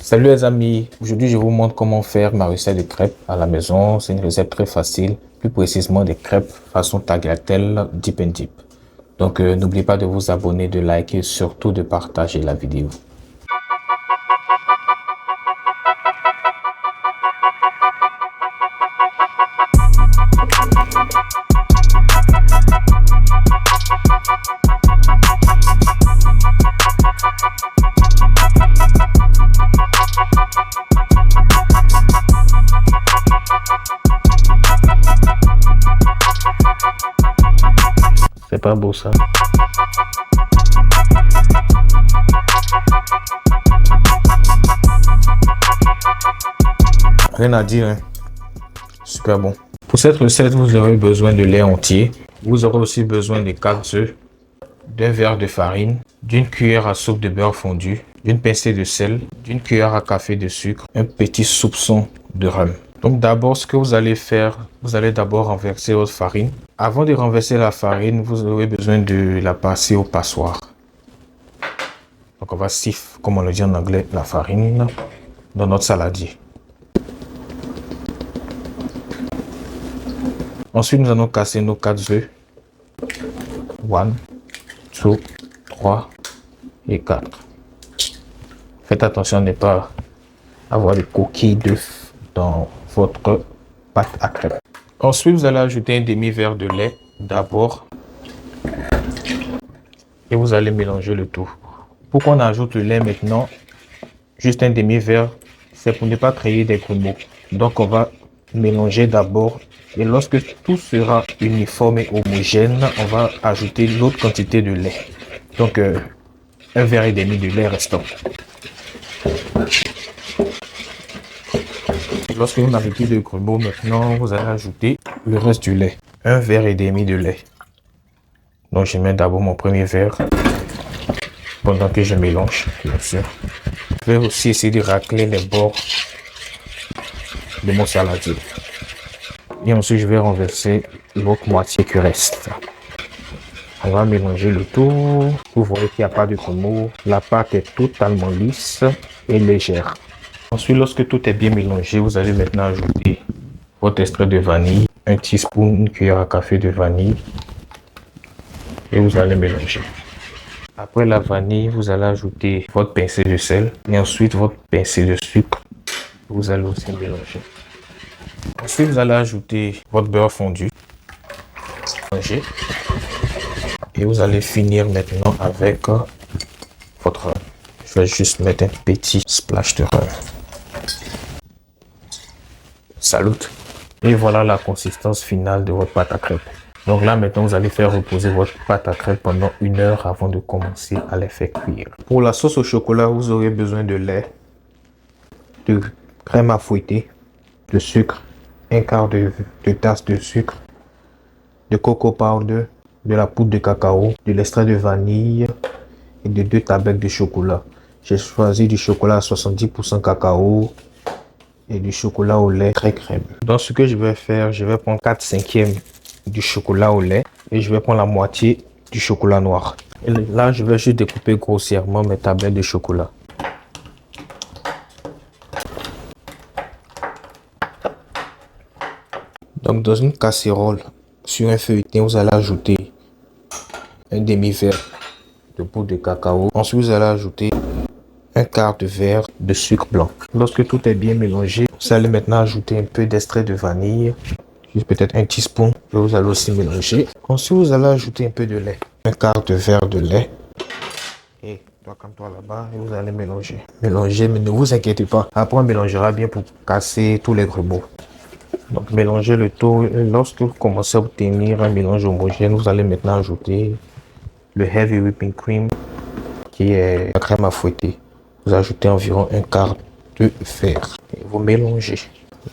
Salut les amis, aujourd'hui je vous montre comment faire ma recette de crêpes à la maison. C'est une recette très facile, plus précisément des crêpes façon tagliatelle dip and dip. Donc n'oubliez pas de vous abonner, de liker et surtout de partager la vidéo. C'est pas beau ça. Rien à dire, hein? Super bon. Pour cette recette, vous aurez besoin de lait entier. Vous aurez aussi besoin de 4 œufs, d'un verre de farine, d'une cuillère à soupe de beurre fondu, d'une pincée de sel, d'une cuillère à café de sucre, un petit soupçon de rhum. Donc d'abord, ce que vous allez faire, vous allez d'abord renverser votre farine. Avant de renverser la farine, vous aurez besoin de la passer au passoire. Donc on va siffler, comme on le dit en anglais, la farine dans notre saladier. Ensuite, nous allons casser nos 4 œufs. 1, 2, 3 et 4. Faites attention à ne pas avoir de coquilles d'œufs dans votre pâte à crêpes. Ensuite, vous allez ajouter un demi-verre de lait d'abord et vous allez mélanger le tout. Pourquoi on ajoute le lait maintenant? Juste un demi-verre, c'est pour ne pas créer des grumeaux. Donc, on va mélanger d'abord et lorsque tout sera uniforme et homogène, on va ajouter l'autre quantité de lait. Donc, un verre et demi de lait restant. Lorsque vous n'avez plus de grumeaux, maintenant, vous allez ajouter le reste du lait. Un verre et demi de lait. Donc, je mets d'abord mon premier verre pendant que je mélange, bien sûr. Je vais aussi essayer de racler les bords de mon saladier. Et ensuite, je vais renverser l'autre moitié qui reste. On va mélanger le tout. Vous voyez qu'il n'y a pas de grumeaux. La pâte est totalement lisse et légère. Ensuite, lorsque tout est bien mélangé, vous allez maintenant ajouter votre extrait de vanille, un teaspoon, une cuillère à café de vanille et vous allez mélanger. Après la vanille, vous allez ajouter votre pincée de sel et ensuite votre pincée de sucre. Vous allez aussi mélanger. Ensuite, vous allez ajouter votre beurre fondu. Mélanger. Et vous allez finir maintenant avec votre rhum. Je vais juste mettre un petit splash de rhum. Salut! Et voilà la consistance finale de votre pâte à crêpes. Donc là, maintenant, vous allez faire reposer votre pâte à crêpes pendant 1 heure avant de commencer à les faire cuire. Pour la sauce au chocolat, vous aurez besoin de lait, de crème à fouetter, de sucre, un quart de tasse de sucre, de coco powder, de la poudre de cacao, de l'extrait de vanille et de 2 tablettes de chocolat. J'ai choisi du chocolat à 70% cacao et du chocolat au lait très crème. Donc ce que je vais faire, je vais prendre 4/5 du chocolat au lait et je vais prendre la moitié du chocolat noir. Et là, je vais juste découper grossièrement mes tablettes de chocolat. Donc dans une casserole, sur un feuilleté, vous allez ajouter un demi-verre de poudre de cacao. Ensuite, vous allez ajouter un quart de verre de sucre blanc. Lorsque tout est bien mélangé, vous allez maintenant ajouter un peu d'extrait de vanille, juste peut-être un teaspoon, et vous allez aussi mélanger. Ensuite, vous allez ajouter un peu de lait, un quart de verre de lait. Et toi comme toi là-bas, et vous allez mélanger. Mélangez, mais ne vous inquiétez pas. Après, on mélangera bien pour casser tous les grumeaux. Donc mélangez le tout. Et lorsque vous commencez à obtenir un mélange homogène, vous allez maintenant ajouter le heavy whipping cream qui est la crème à fouetter. Vous ajoutez environ un quart de verre et vous mélangez.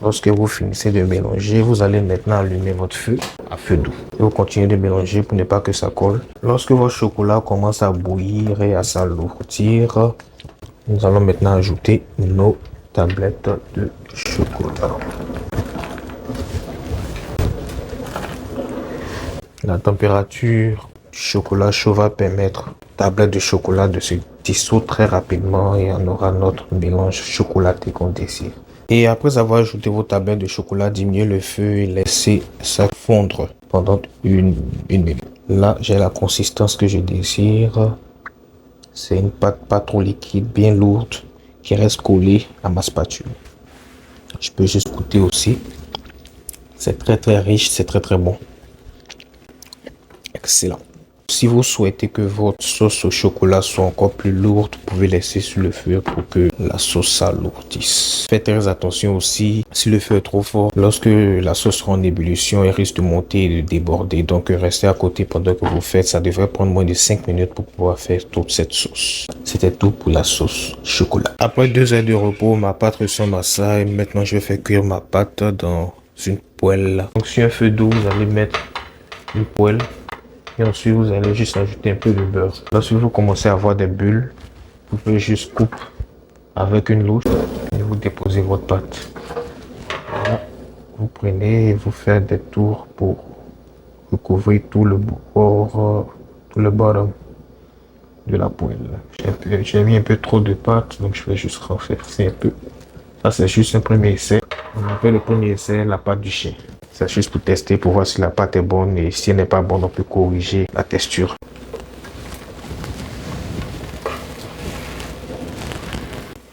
Lorsque vous finissez de mélanger, vous allez maintenant allumer votre feu à feu doux. Et vous continuez de mélanger pour ne pas que ça colle. Lorsque votre chocolat commence à bouillir et à s'alourdir, nous allons maintenant ajouter nos tablettes de chocolat. La température du chocolat chaud va permettre tablette de chocolat de se dissout très rapidement et on aura notre mélange chocolaté qu'on désire. Et après avoir ajouté vos tablettes de chocolat, diminuez le feu et laissez ça fondre pendant une minute. Là, j'ai la consistance que je désire. C'est une pâte pas trop liquide, bien lourde, qui reste collée à ma spatule. Je peux juste goûter aussi. C'est très riche, c'est très bon. Excellent. Si vous souhaitez que votre sauce au chocolat soit encore plus lourde, vous pouvez laisser sur le feu pour que la sauce s'alourdisse. Faites très attention aussi, si le feu est trop fort, lorsque la sauce sera en ébullition, elle risque de monter et de déborder. Donc restez à côté pendant que vous faites. Ça devrait prendre moins de 5 minutes pour pouvoir faire toute cette sauce. C'était tout pour la sauce chocolat. Après 2 heures de repos, ma pâte ressemble à ça. Et maintenant, je vais faire cuire ma pâte dans une poêle. Donc sur un feu doux, vous allez mettre une poêle. Et ensuite, vous allez juste ajouter un peu de beurre. Lorsque vous commencez à avoir des bulles, vous pouvez juste couper avec une louche et vous déposez votre pâte. Voilà. Vous prenez et vous faites des tours pour recouvrir tout le bord, tout le bottom de la poêle. J'ai mis un peu trop de pâte, donc je vais juste renverser un peu. Ça, c'est juste un premier essai. On appelle le premier essai la pâte du chien. C'est juste pour tester, pour voir si la pâte est bonne et si elle n'est pas bonne, on peut corriger la texture.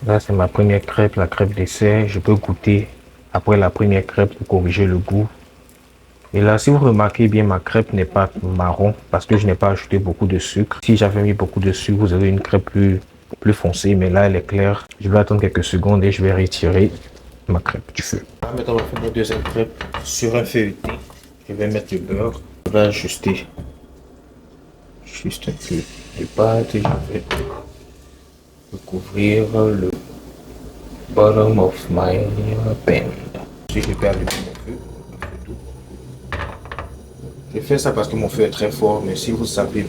Là, c'est ma première crêpe, la crêpe dessert. Je peux goûter après la première crêpe pour corriger le goût. Et là, si vous remarquez bien, ma crêpe n'est pas marron parce que je n'ai pas ajouté beaucoup de sucre. Si j'avais mis beaucoup de sucre, vous avez une crêpe plus foncée, mais là, elle est claire. Je vais attendre quelques secondes et je vais retirer ma crêpe du feu. Maintenant, on va faire ma deuxième crêpe sur un feuilleté. Je vais mettre le beurre. Je vais ajuster juste un peu de pâte et je vais recouvrir le bottom of my pan. Si je vais allumer mon feu. Je fais ça parce que mon feu est très fort, mais si vous savez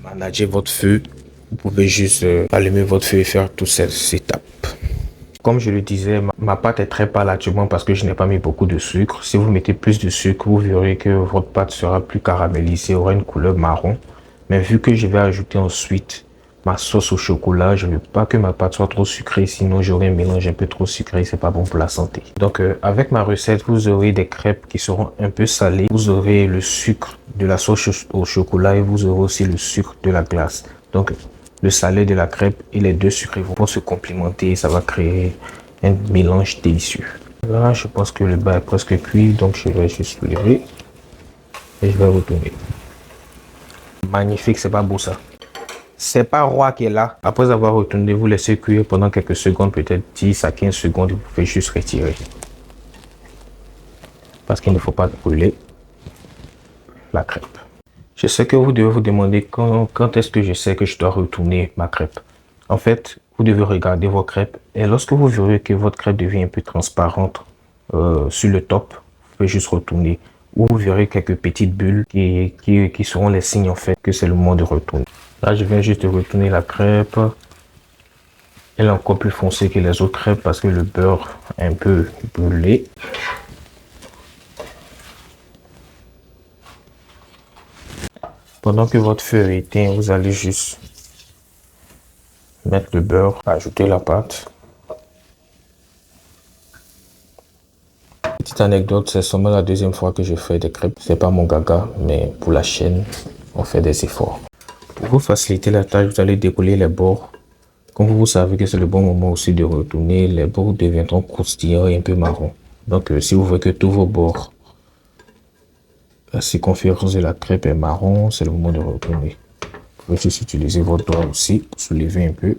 manager votre feu, vous pouvez juste allumer votre feu et faire toutes ces étapes. Comme je le disais, ma pâte est très pâle actuellement parce que je n'ai pas mis beaucoup de sucre. Si vous mettez plus de sucre, vous verrez que votre pâte sera plus caramélisée, aura une couleur marron. Mais vu que je vais ajouter ensuite ma sauce au chocolat, je ne veux pas que ma pâte soit trop sucrée, sinon j'aurai un mélange un peu trop sucré, c'est pas bon pour la santé. Donc avec ma recette, vous aurez des crêpes qui seront un peu salées. Vous aurez le sucre de la sauce au chocolat et vous aurez aussi le sucre de la glace. Donc le salé de la crêpe et les deux sucrés vont se complémenter et ça va créer un mélange délicieux. Là, je pense que le bas est presque cuit, donc je vais juste lever et je vais retourner. Magnifique, c'est pas beau ça? C'est pas roi qui est là. Après avoir retourné, vous laissez cuire pendant quelques secondes, peut-être 10 à 15 secondes, vous pouvez juste retirer. Parce qu'il ne faut pas brûler la crêpe. Je sais que vous devez vous demander quand est-ce que je sais que je dois retourner ma crêpe. En fait, vous devez regarder vos crêpes et lorsque vous verrez que votre crêpe devient un peu transparente sur le top, vous pouvez juste retourner. Ou vous verrez quelques petites bulles qui seront les signes en fait que c'est le moment de retourner. Là, je viens juste de retourner la crêpe. Elle est encore plus foncée que les autres crêpes parce que le beurre est un peu brûlé. Pendant que votre feu est éteint, vous allez juste mettre le beurre, ajouter la pâte. Petite anecdote, c'est seulement la deuxième fois que je fais des crêpes. C'est pas mon gaga, mais pour la chaîne, on fait des efforts. Pour vous faciliter la tâche, vous allez décoller les bords. Quand vous savez que c'est le bon moment aussi de retourner, les bords deviendront croustillants et un peu marron. Donc si vous voyez que tous vos bords, la circonférence de la crêpe est marron, c'est le moment de retourner. Vous pouvez juste utiliser votre doigt aussi pour soulever un peu,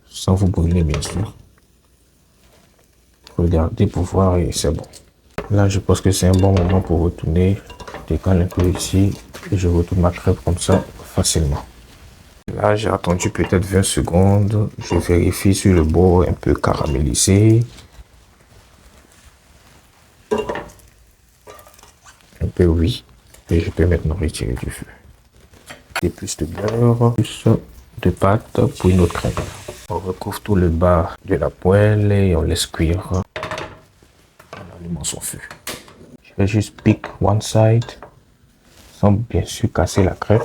sans vous brûler bien sûr. Regardez pour voir et c'est bon. Là, je pense que c'est un bon moment pour retourner. Je décale un peu ici et je retourne ma crêpe comme ça facilement. Là, j'ai attendu peut-être 20 secondes. Je vérifie sur le bord un peu caramélisé. Un peu oui. Et je peux maintenant retirer du feu. Et plus de beurre, plus de pâte pour une autre crêpe. On recouvre tout le bas de la poêle et on laisse cuire en allumant son feu. Je vais juste pick one side sans bien sûr casser la crêpe.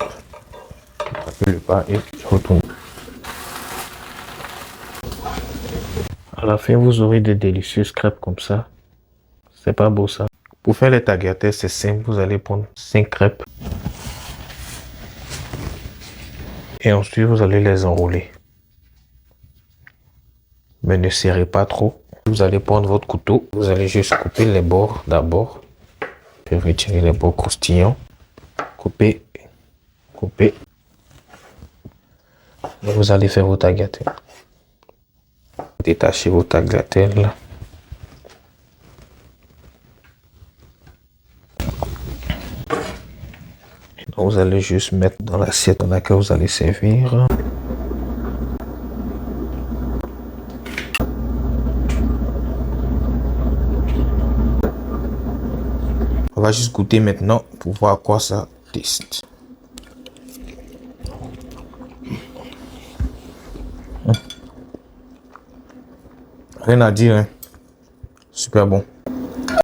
le bas et je retourne. À la fin, vous aurez des délicieuses crêpes comme ça. C'est pas beau ça. Pour faire les tagliatelles, c'est simple. Vous allez prendre 5 crêpes. Et ensuite, vous allez les enrouler. Mais ne serrez pas trop. Vous allez prendre votre couteau. Vous allez juste couper les bords d'abord. Puis retirer les bords croustillants. Couper. Couper. Et vous allez faire vos tagliatelles. Détachez vos tagliatelles. Donc vous allez juste mettre dans l'assiette dans laquelle vous allez servir. On va juste goûter maintenant pour voir à quoi ça teste. Rien à dire, hein. Super bon.